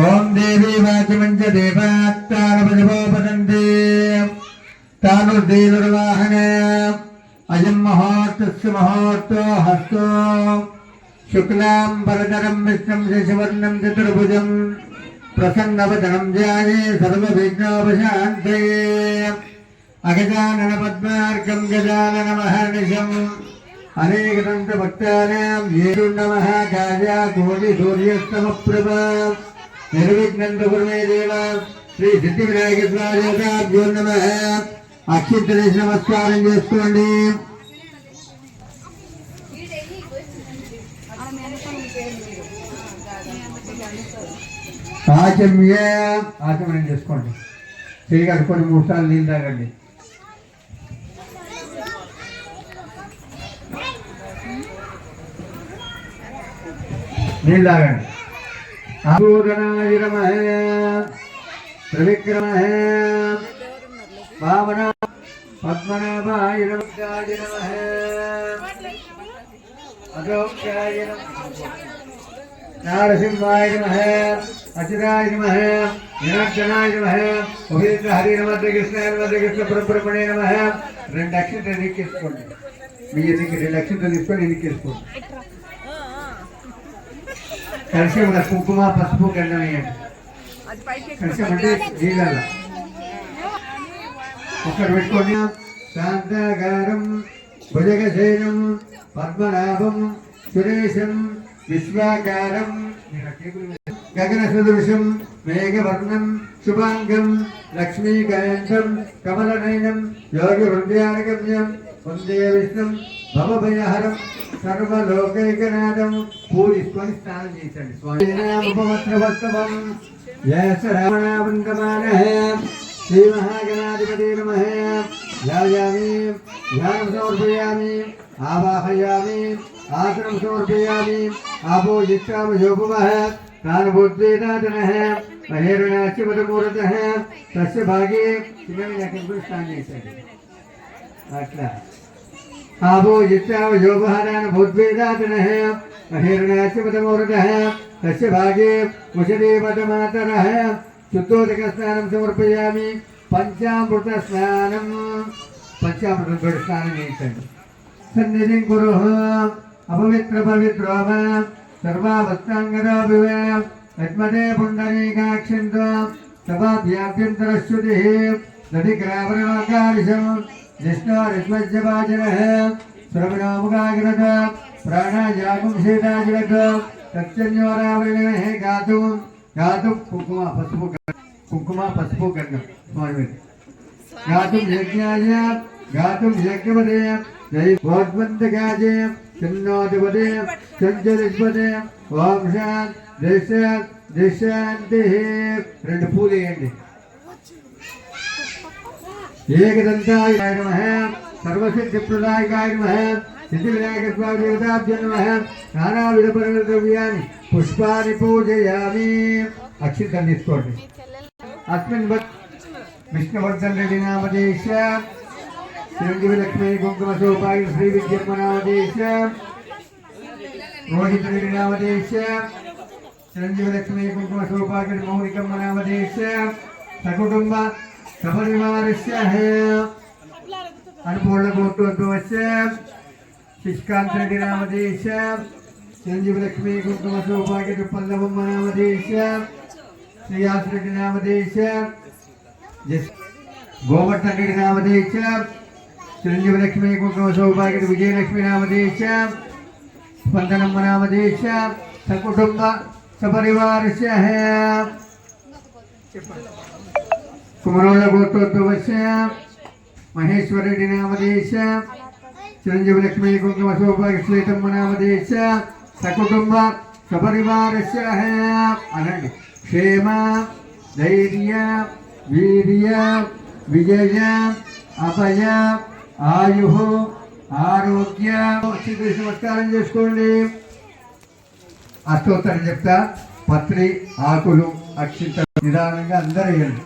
ओम देवी वाचमंच देवात्तानपदपोपदन्ते तानुर्देववाहन अयं मुहूर्तस्य मुहूर्तो हस्तो शुक्लां वरदरं विष्णुं शशिवर्णं चतुर्भुजं प्रसन्नवदनं ध्याये सर्वविघ्नोपशान्तये अगजानन पद्मार्कं गजाननमहर्निशम् अनेकदन्तभक्तानां येरुण्डमः काजा कोटिसूर्यस्तमप्रभ निर्विघ्नं कुर्मे देव श्री सिद्धिविनायकस्वामिभ्यो नमः अक्षिंतलेసి నమస్కారం చేసుకోండి ఆచమనం చేసుకోండి చేయి కడుక్కొని 3 సార్లు నీళ్ళు తాగండి नीलागण अभूषणाय नमः त्रिविक्रमः वामना पद्मनाभाय नमः अगोक्षाय नमः नारसिंहाय नमः अच्युताय नमः निरंजनाय नमः गोविंद हरि नमः कृष्ण परब्रह्मणे नमः రెండు అక్షంతలు ఎన్నికేసుకోండి మీ ఎన్నిక 2 అక్షంతలు తీసుకొని ఎన్నికేసుకోండి కలిసి మన కుంకుమ పసుపు గంధం వేయండి కలిసి అంటే నీళ్ళ ఒకటి పెట్టుకోండి శాంతాకారం భుజగశయనం పద్మనాభం సురేశం విశ్వాకారం గగన సదృశం మేఘవర్ణం శుభాంగం లక్ష్మీకాంతం కమలనయనం యోగి హృదయానగమ్యం వందే విష్ణుం భవభయహరం సర్వలోకైకనాథం పూజించుకొని స్నానం చేయండి స్వామిపవస్త్రవస్తవం యశరామణావందమానః శ్రీ మహాగణాధిపతే నమః ధ్యాయామి ధ్యానం సమర్పయామి ఆవాహయామి ఆసనం సమర్పయామి ఆపోజిష్టామయోపవః కానభూద్వేదాతనః మహేరణాశ్చిమతమూర్తః తస్య భాగే చిన్నవి స్నానం చేశాడు అట్లా आभो जित्यावयोपहारान् भूद्वेदातनः महेरणाच्यपदमूर्तः तस्य भागे उषदेवतमातरः शुद्धोदकस्नानं समर्पयामि पंचामृतस्नानं చేయండి सन्निधिं कुरुः अपवित्रपवित्रो वा सर्वावस्थाङ्गरोऽभिव यत्मते पुण्डरीकाक्षिन्तो सभाभ्याभ्यन्तरश्रुतिः दधिग्रावरणकारिशम् जिष्णोरिष्मज्जवाजनः श्रवणोमुखाग्रत प्राणायागुं शीताजिरत तच्चन्योरावरणः गातुं कुङ्कुम पसुपु गन्धं स्वामी गातुं यज्ञाय गातुं यज्ञपदे जैवोद्वन्तकाजे चिन्नोदिपदे चञ्चलिष्पदे ओं शान्तिः 2 పూలు వేయండి एकदंताय नमः सर्वसिद्धिप्रदायकाय नमः सिद्धिविनायकस्वामिदेवताभ्यो नमः नानाविधपरिद्रव्याणि पुष्पाणि पूजयामि अक्षिंतलु తీసుకోండి अस्मिन् विष्णुवर्धन रेड्डी नामधेश चिरंजीवी लक्ष्मी कुंकुम सौभाग्य श्री विद्यम्म नामधेश रोहित रेड्डी नामधेश चिरंजीवी लक्ष्मी कुंकुम सौभाग्य मौलिकम्म नामधेश सकुटुंब सपरिवारस्य अन्नपूर्णगोत्रोद्भवस्य शिष्कांत रेड्डी नामधेश चिरंजीवी लक्ष्मी कुंकुम सौभाग्य पल्लवम्म नामधेश श्रीयास रेड्डी नामधेश गोवर्धन रेड्डी नामधेश चिरंजीवी लक्ष्मी कुंकुम सौभाग्य विजयलक्ष्मी नामधेश स्पंदनम्म नामधेश सकुटुंब सपरिवारस्य कुमरोल गोत्रोद्भवस्य महेश्वर रेड्डी नामधेश चिरंजीवी लक्ष्मी कुंकुम सौभाग्य श्वेतम्म नामधेश सकुटुंब सपरिवारस्य अनंడి क्षेम धैर्य वीर्य विजय अभय आयु आरोग्य नमस्कारं చేసుకోండి అష్టోత్తరం చెప్తా పత్రి ఆకులు అక్షింత నిదానంగా అందరూ వేయండి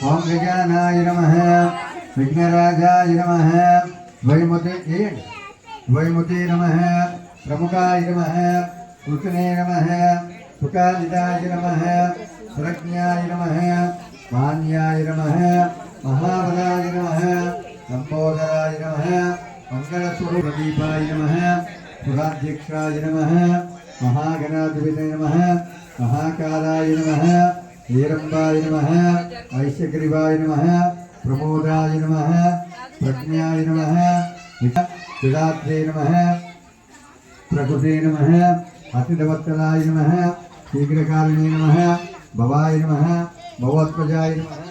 ओम गजानाय नमः विघ्नराजाय नमः वैमुते वैमुते नमः प्रमुखाय नमः कृष्णे नमः सुकालिदाय नमः प्रज्ञाय नमः मान्याय नमः महाबलाय नमः लंबोदराय नमः मंगलस्वरूपदीपाय नमः सुराध्यक्षाय नमः महागणाधिपतये नमः महाकालाय नमः वीरंबाय नमः ऐश्यग्रीवाय नमः प्रमोदाय नमः प्रज्ञाय नमः विदात्रे नमः प्रकृते नमः अतिदवत्तलाय नमः शीघ्रकारिणे नमः भवाय नमः भवत्वजाय नमः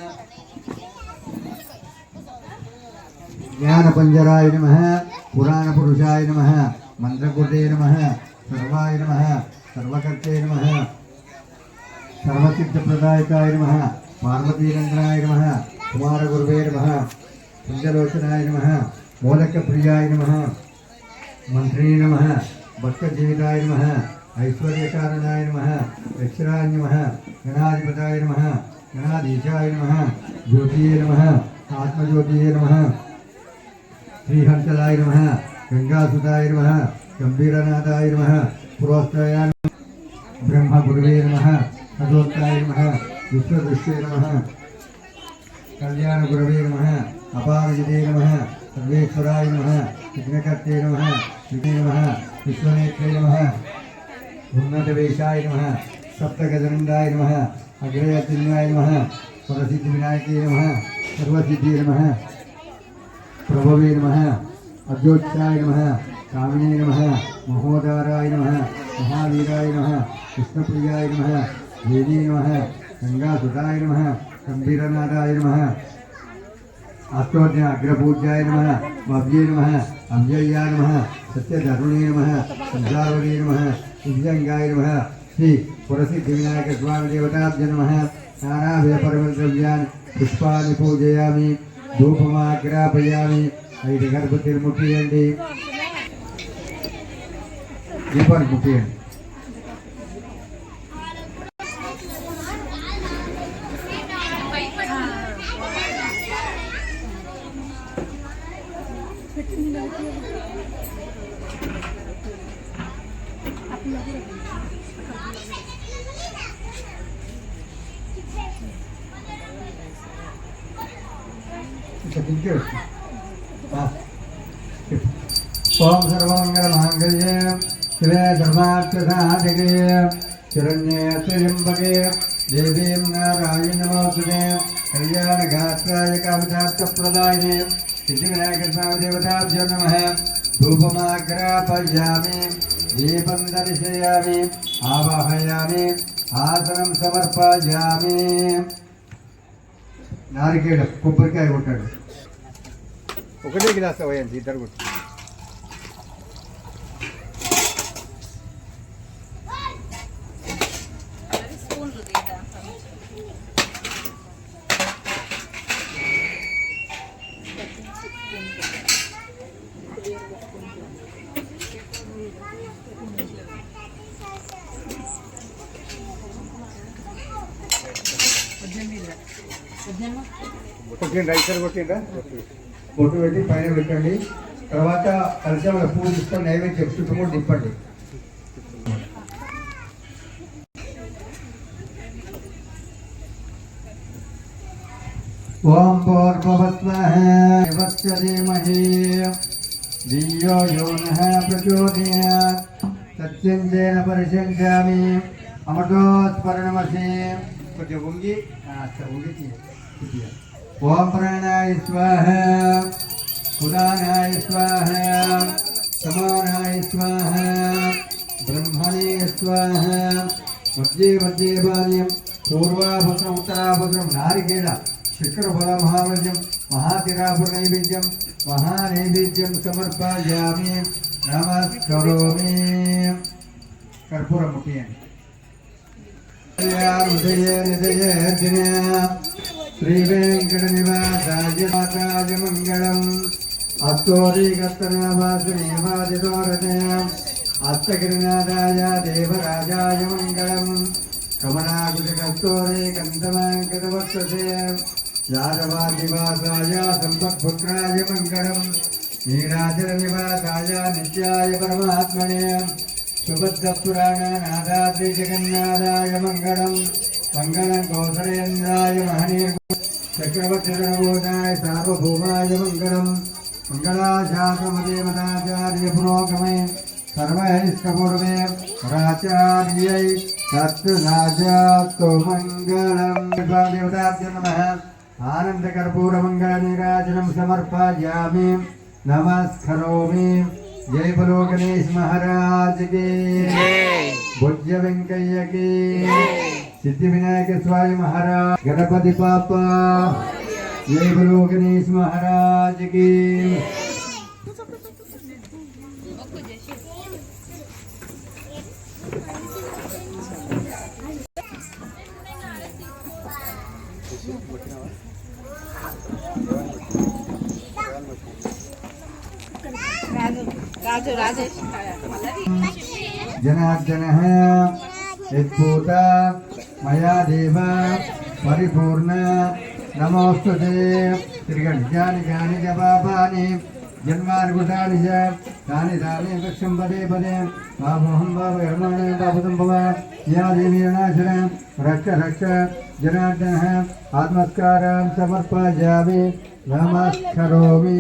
ज्ञानपंजराय नमः पुराणपुरुषाय नमः मंत्रकृते नमः सर्वाय नमः सर्वकर्ते नमः सर्वसिद्धप्रदायकाय नमः पार्वतीनंदनाय नमः कुमारगुरुवे नमः पंचलोचनाय नमः मोदकप्रियाय नमः मंत्री नमः भक्तजीविताय नमः ऐश्वर्यकारणाय नमः यक्षराय नमः गणाधिपताय नमः गणाधीशाय नमः ज्योतिये नमः आत्मज्योतिये नमः श्रीहंसलाय नमः गंगासुताय नमः गंभीरनाथाय नमः पुरोस्ताय ब्रह्मगुरुवे नमः अदोत्ताय नमः विश्वदृष्टे नमः कल्याणगुरवे नमः अपारजिते नमः सर्वेश्वराय नमः विघ्नकर्ते नमः विघ्ने नमः विश्वनेत्रे नमः उन्नतवेशाय नमः सप्तगजनंदाय नमः अग्रयचिन्हाय नमः परसिद्धिविनायके नमः सर्वसिद्धे नमः प्रभवे नमः अद्योत्साय नमः कामिने नमः महोदाराय नमः महावीराय नमः कृष्णप्रियाय नमः देवी नमः गंगासुताय नमः गंभीरनाथाय नमः अष्टोज्ञ अग्रपूज्याय नमः भव्ये नमः अव्ययाय नमः सत्यधरुणे नमः संसारवने नमः दिव्यंगाय नमः श्री पुरसिद्धिविनायक स्वामी देवताभ्य नमः नानाविधपर्वद्रव्यान् पुष्पाणि पूजयामि धूपमाग्रापयामि ऐదు గణపతిని ముట్టియండి దీపాన్ని ముట్టియండి ओम सर्वमंगलमांगल्ये शिवे धर्मार्थसाधिके शरण्ये त्र्यंबके देवीं नारायणीं नमोस्तुते कल्याणगात्राय कामितार्थप्रदायिने सिद्धिविनायकस्वामी देवताभ्यो नमः धूपमाग्रापयामि दीपं दर्शयामि आवाहयामि आसनं समर्पयामि नारिकेल కొబ్బరికాయ కొట్టాడు ఒకటే గ్లాస్ అవ్వండి ఇద్దరు కొట్టు కొట్టిండ్రా ఇద్దరు కొట్టిండ్రా బొట్టు పెట్టి పైన పెట్టండి తర్వాత కలశంలో పూలు తీసుకొని నైవేద్యం చుట్టూ కూడా తిప్పండి ఓం భూర్భువస్వః ధీమహి ధియో యో నః ప్రచోదయాత్ సత్యంజేన పరిశంచామి అమృతోస్మరణమసి కొద్దిగా ఉంగి ఉంగి ओम प्राणाय स्वाहा उदानाय स्वाहा समानाय स्वाहा ब्रह्मणे स्वाहा मध्ये मध्ये बाल्यं पूर्वाभद्रम उत्तराभद्रम नारिकेल शिखरफल महावज्यं महातिरापुर नैवेद्यं महानैवेद्यं समर्पयामि नमस्करोमि कर्पूरमुखी श्री वेंकटनिवासाय माताय मंगलम् अस्तोरीकर्तनाभासनेवादितोरते अस्तगिरिनाथाय देवराजाय मंगलम् कमलाकुटिकस्तोरे कन्दमाङ्कितवक्षसे यादवादिवासाय सम्पत्पुत्राय मंगलम् नीराजननिवासाय नित्याय परमात्मने सुबद्धपुराणानादाद्रि जगन्नाथाय मङ्गलम् मङ्गलं कौसलेन्द्राय महनीय चक्रवर्तिधनभूताय सार्वभौमाय मङ्गलम् मङ्गलाशासनदेवताचार्य पुरोगमे सर्वैष्टपूर्वे प्राचार्यै तत्तु मङ्गलम् देवताभ्यो नमः आनन्दकर्पूरमङ्गलनीराजनं समर्पयामि नमस्करोमि जय बोलो गणेश महाराज की भुज वेंकయ్య की सिद्धि विनायक स्वामी महाराज गणपति पापा जय बोलो गणेश महाराज की जनार्दन यद्भूत मया देव परिपूर्ण नमोस्तुते त्रिगण्यानि ज्ञानि च पापानि जन्मार्गुटानि च तानि तानि वृक्षं पदे पदे पापोऽहं पापकर्माणि पापदं भव या देवी अनाशन रक्ष रक्ष जनार्दन आत्मस्कारां समर्पयामि नमस्करोमि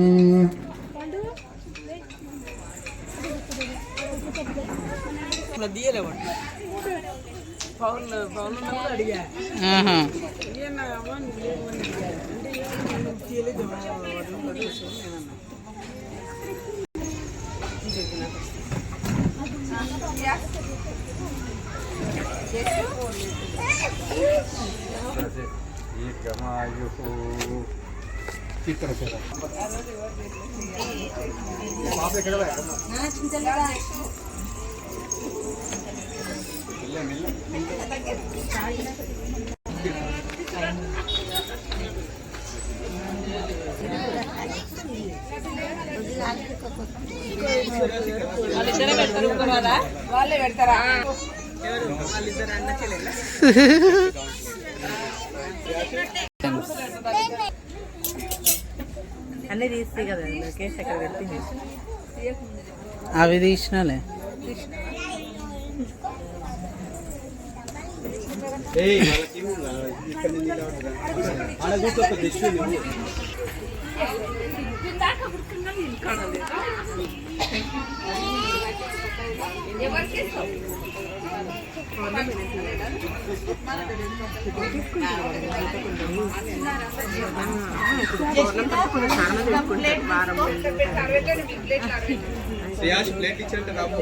వాళ్ళే పెడతారా అన్నీ తీస్తే కదా కేసు అక్కడ పెట్టి అవి తీసినాలే ప్లేట్ ఇచ్చారంటే రాబో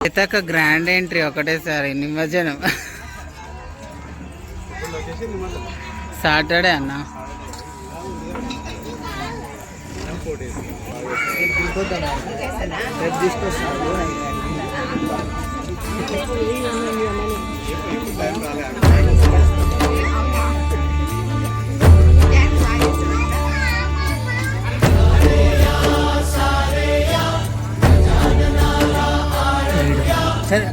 ఇతక గ్రాండ్ ఎంట్రీ ఒకటేసారి నిమజ్జనం సాటర్డే అన్న సరే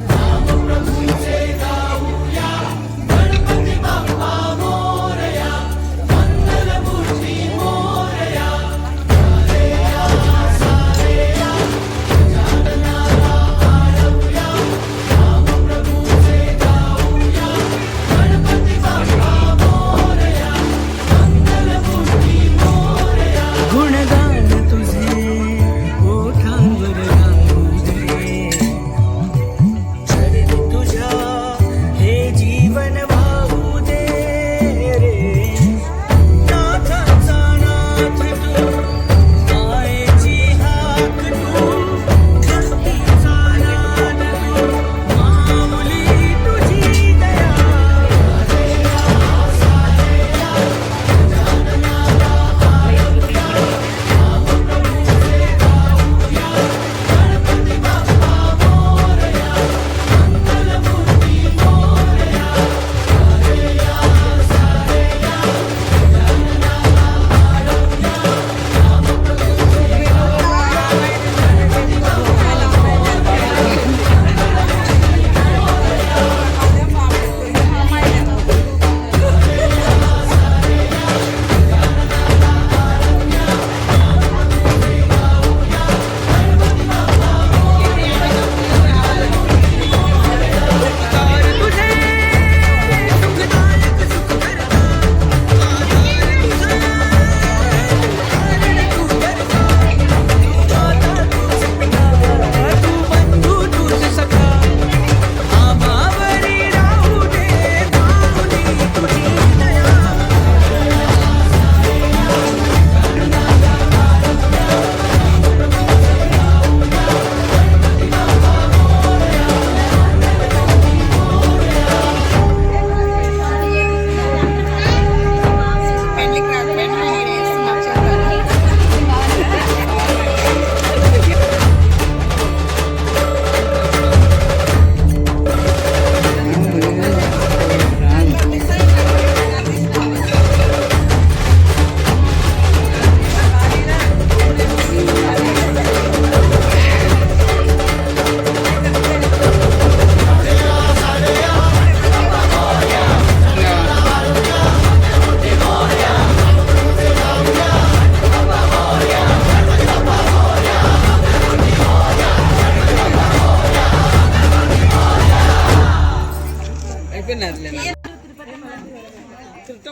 అయిపోయినట్లే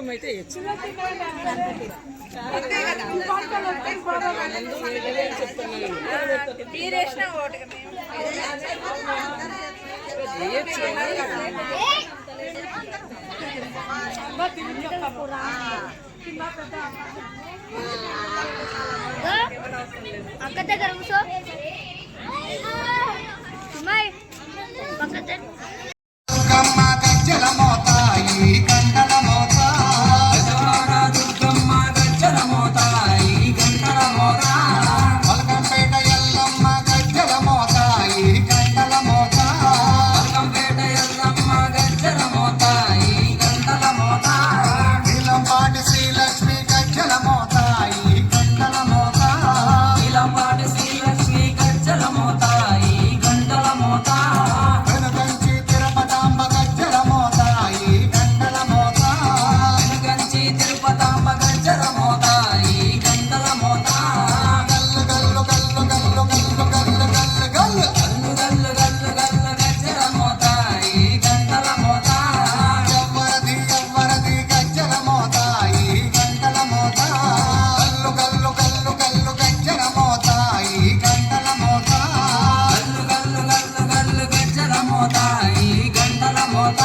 అయితే అక్క దగ్గర కూర్చో సుమయ్ పక్కన దుర్గమ్మ గజ్జల మోత ఈ గంటల మోత దుర్గమ్మ గజ్జల మోత ఈ గంటల మోత పలకంపేట ఎల్లమ్మ గజ్జల మోత ఈ గంటల మోత పలకంపేట ఎల్లమ్మ గజ్జల మోత ఈ గంటల మోత నీలంపాటి శ్రీలక్ష్మి గజ్జల మోత ఈ గంటల మోత నీలంపాటి శ్రీలక్ష్మి గజ్జల మోత ఈ గంటల మోత వెనుకంచి తిరుపతాంబ గజ్జల మోత ఈ గంటల మోత వెనుకంచి తిరుపతాంబ గజ్జల మోత ఈ గంటల మోత గల్లు గల్లు గల్లు గల్లు గల్లు గల్లు గల్లు గల్లు గల్లు గల్లు గల్లు గజ్జల మోత ఈ గంటల మోత ఎవ్వరది గజ్జల మోత ఈ గంటల మోత గల్లు గల్లు గల్లు గల్లు గజ్జల మోత ఈ గంటల మోత గల్లు గల్లు గల్లు గల్లు గజ్జల మోత ఈ గంటల మోత